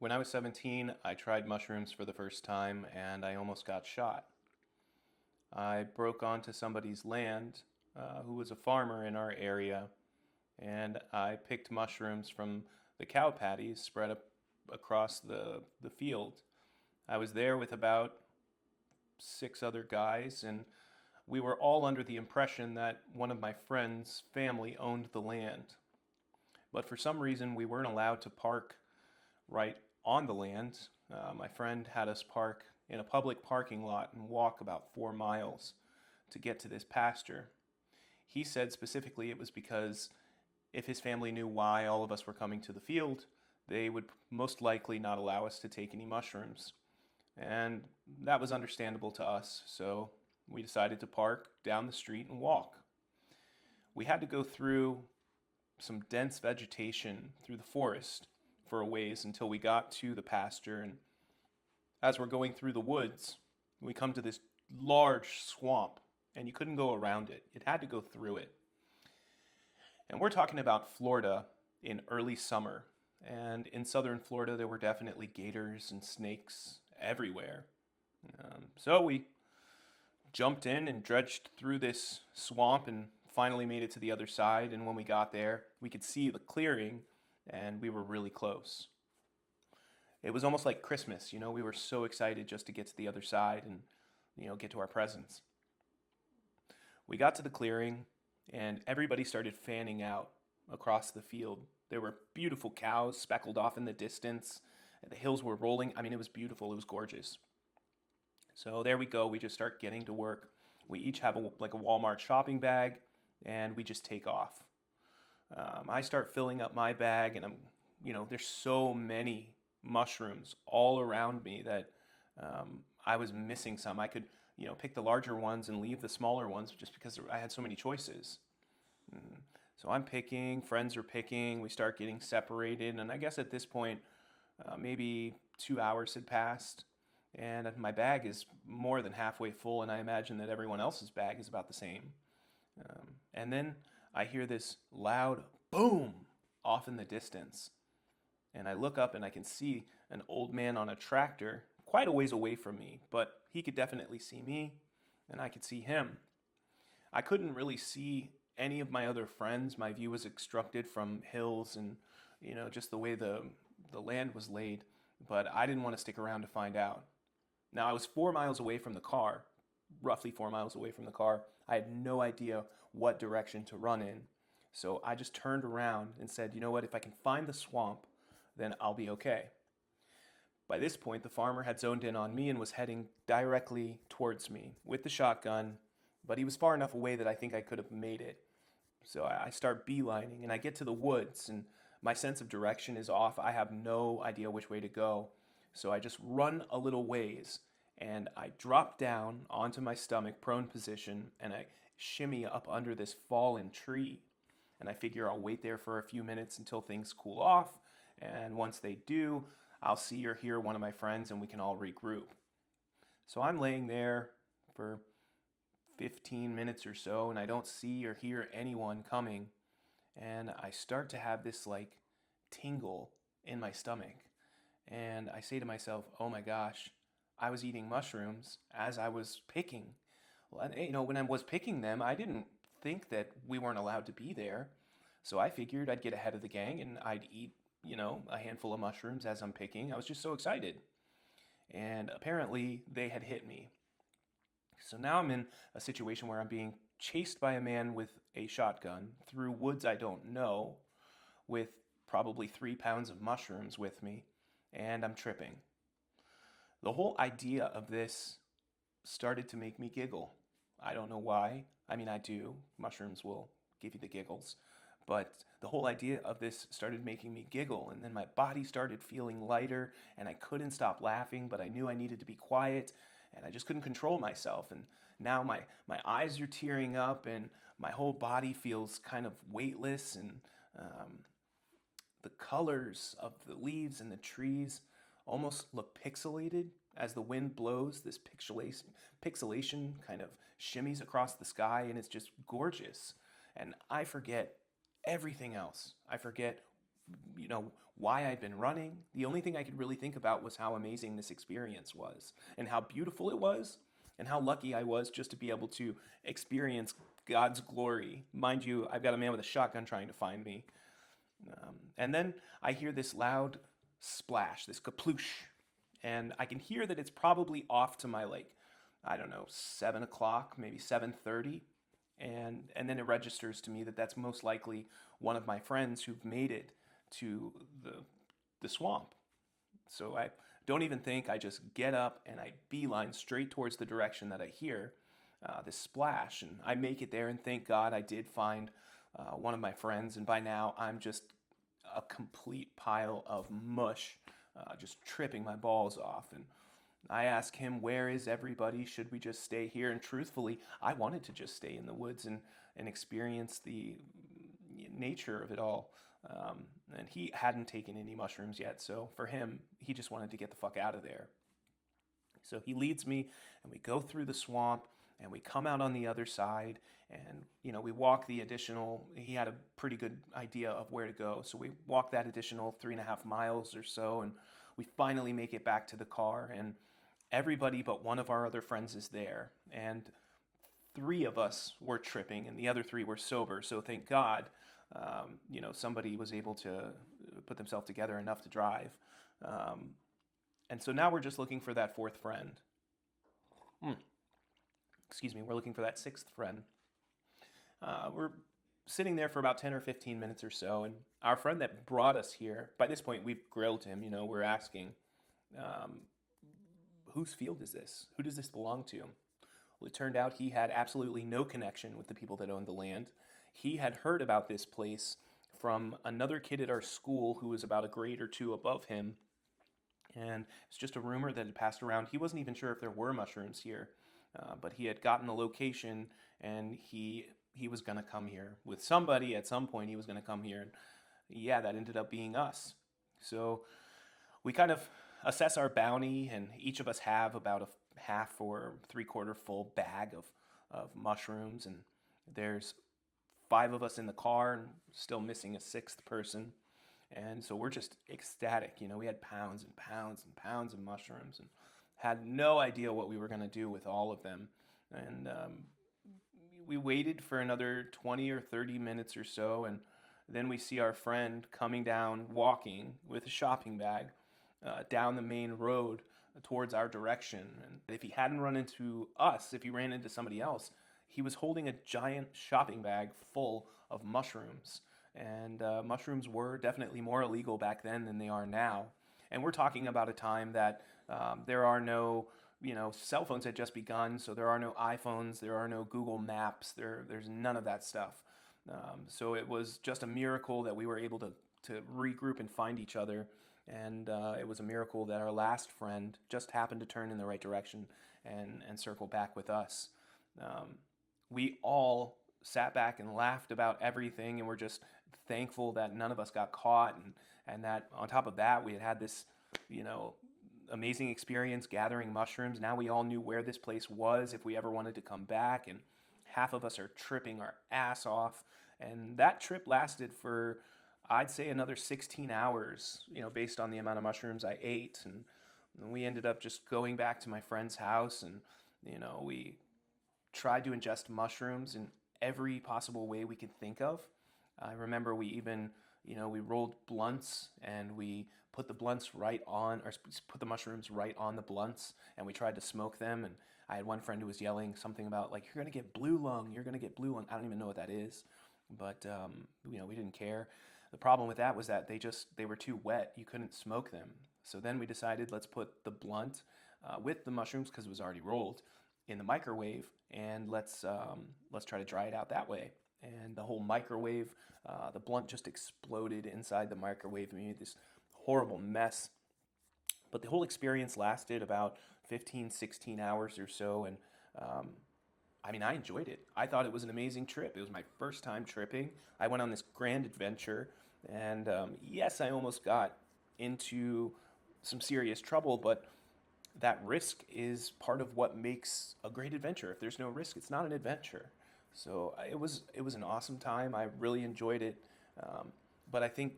When I was 17, I tried mushrooms for the first time and I almost got shot. I broke onto somebody's land who was a farmer in our area, and I picked mushrooms from the cow patties spread up across the field. I was there with about six other guys, and we were all under the impression that one of my friend's family owned the land. But for some reason, we weren't allowed to park right on the land. My friend had us park in a public parking lot and walk about 4 miles to get to this pasture. He said specifically it was because if his family knew why all of us were coming to the field, they would most likely not allow us to take any mushrooms. And that was understandable to us, so we decided to park down the street and walk. We had to go through some dense vegetation through the forest for a ways until we got to the pasture. And as we're going through the woods, we come to this large swamp, and you couldn't go around it. It had to go through it. And we're talking about Florida in early summer. And in southern Florida, there were definitely gators and snakes everywhere. So we jumped in and dredged through this swamp and finally made it to the other side. And when we got there, we could see the clearing and we were really close. It was almost like Christmas, we were so excited just to get to the other side and, get to our presents. We got to the clearing and everybody started fanning out across the field. There were beautiful cows speckled off in the distance. The hills were rolling. I mean, it was beautiful. It was gorgeous. So there we go. We just start getting to work. We each have like a Walmart shopping bag, and we just take off. I start filling up my bag, and there's so many mushrooms all around me that I was missing some. I could, pick the larger ones and leave the smaller ones just because I had so many choices. So I'm picking, friends are picking, we start getting separated, and I guess at this point, maybe 2 hours had passed, and my bag is more than halfway full, and I imagine that everyone else's bag is about the same. And then I hear this loud boom off in the distance, and I look up and I can see an old man on a tractor quite a ways away from me, but he could definitely see me, and I could see him. I couldn't really see any of my other friends. My view was obstructed from hills and, just the way the land was laid, but I didn't want to stick around to find out. Now, I was 4 miles away from the car, roughly 4 miles away from the car. I had no idea what direction to run in. So I just turned around and said, you know what, if I can find the swamp, then I'll be okay. By this point, the farmer had zoned in on me and was heading directly towards me with the shotgun, but he was far enough away that I think I could have made it. So I start beelining and I get to the woods and my sense of direction is off. I have no idea which way to go. So I just run a little ways and I drop down onto my stomach, prone position, and I shimmy up under this fallen tree. And I figure I'll wait there for a few minutes until things cool off. And once they do, I'll see or hear one of my friends and we can all regroup. So I'm laying there for 15 minutes or so and I don't see or hear anyone coming. And I start to have this like tingle in my stomach. And I say to myself, oh my gosh, I was eating mushrooms as I was picking. Well, when I was picking them, I didn't think that we weren't allowed to be there. So I figured I'd get ahead of the gang and I'd eat, a handful of mushrooms as I'm picking. I was just so excited. And apparently they had hit me. So now I'm in a situation where I'm being chased by a man with a shotgun through woods I don't know with probably 3 pounds of mushrooms with me, and I'm tripping. The whole idea of this started to make me giggle. I don't know why. I mean, I do. Mushrooms will give you the giggles. But the whole idea of this started making me giggle, and then my body started feeling lighter, and I couldn't stop laughing, but I knew I needed to be quiet, and I just couldn't control myself. And now my eyes are tearing up, and my whole body feels kind of weightless, and the colors of the leaves and the trees almost look pixelated as the wind blows. This pixelation kind of shimmies across the sky, and it's just gorgeous. And I forget everything else. I forget you know, why I'd been running. The only thing I could really think about was how amazing this experience was and how beautiful it was and how lucky I was just to be able to experience God's glory. Mind you, I've got a man with a shotgun trying to find me. And then I hear this loud splash, this kaploosh, and I can hear that it's probably off to my like, I don't know, 7 o'clock, maybe 7:30, and then it registers to me that that's most likely one of my friends who've made it to the swamp. So I don't even think. I just get up and I beeline straight towards the direction that I hear this splash, and I make it there. And thank God I did find one of my friends. And by now I'm just a complete pile of mush, just tripping my balls off. And I ask him, "Where is everybody? Should we just stay here?" And truthfully, I wanted to just stay in the woods and experience the nature of it all. And he hadn't taken any mushrooms yet, so for him, he just wanted to get the fuck out of there. So he leads me, and we go through the swamp, and we come out on the other side, and we walk the additional. He had a pretty good idea of where to go, so we walk that additional 3.5 miles or so, and we finally make it back to the car, and everybody but one of our other friends is there, and three of us were tripping, and the other three were sober. So thank God, somebody was able to put themselves together enough to drive. And so now we're just looking for that fourth friend. Excuse me, we're looking for that sixth friend. We're sitting there for about 10 or 15 minutes or so, and our friend that brought us here, by this point we've grilled him, we're asking, whose field is this? Who does this belong to? Well, it turned out he had absolutely no connection with the people that owned the land. He had heard about this place from another kid at our school who was about a grade or two above him. And it's just a rumor that had passed around. He wasn't even sure if there were mushrooms here, but he had gotten the location, and he was going to come here with somebody at some point. He was going to come here, and yeah, that ended up being us. So we kind of assess our bounty, and each of us have about a half or three-quarter full bag of mushrooms, and there's 5 of us in the car and still missing a sixth person. And so we're just ecstatic. We had pounds and pounds and pounds of mushrooms and had no idea what we were going to do with all of them. And we waited for another 20 or 30 minutes or so, and then we see our friend coming down, walking with a shopping bag down the main road towards our direction. And if he hadn't run into us, if he ran into somebody else, he was holding a giant shopping bag full of mushrooms. And mushrooms were definitely more illegal back then than they are now. And we're talking about a time that there are no, cell phones had just begun, so there are no iPhones, there are no Google Maps, there's none of that stuff. So it was just a miracle that we were able to regroup and find each other. And it was a miracle that our last friend just happened to turn in the right direction and circle back with us. We all sat back and laughed about everything, and we're just thankful that none of us got caught, and that on top of that we had this amazing experience gathering mushrooms. Now we all knew where this place was if we ever wanted to come back, and half of us are tripping our ass off. And that trip lasted for, I'd say, another 16 hours, based on the amount of mushrooms I ate. And we ended up just going back to my friend's house, and we tried to ingest mushrooms in every possible way we could think of. I remember we even, we rolled blunts, and we put the blunts right on, or put the mushrooms right on the blunts, and we tried to smoke them. And I had one friend who was yelling something about, like, "You're going to get blue lung, you're going to get blue lung." I don't even know what that is, but, we didn't care. The problem with that was that they were too wet. You couldn't smoke them. So then we decided, let's put the blunt with the mushrooms, because it was already rolled, in the microwave, and let's try to dry it out that way. And the whole microwave, the blunt just exploded inside the microwave and made this horrible mess. But the whole experience lasted about 15, 16 hours or so, and I enjoyed it. I thought it was an amazing trip. It was my first time tripping. I went on this grand adventure, and yes, I almost got into some serious trouble, but that risk is part of what makes a great adventure. If there's no risk, it's not an adventure. So it was an awesome time. I really enjoyed it. But I think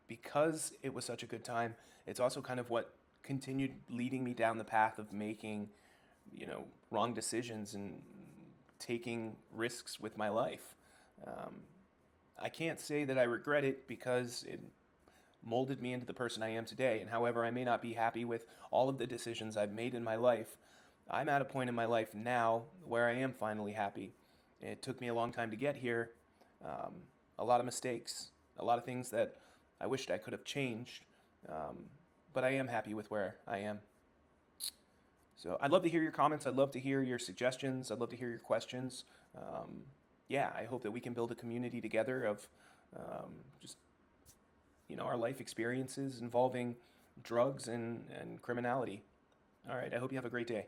because it was such a good time, it's also kind of what continued leading me down the path of making, wrong decisions and taking risks with my life. Um, I can't say that I regret it because it molded me into the person I am today. And however, I may not be happy with all of the decisions I've made in my life, I'm at a point in my life now where I am finally happy. It took me a long time to get here, um, a lot of mistakes, a lot of things that I wished I could have changed, um, but I am happy with where I am. So I'd love to hear your comments. I'd love to hear your suggestions. I'd love to hear your questions. Um, yeah, I hope that we can build a community together of just our life experiences involving drugs and criminality. All right, I hope you have a great day.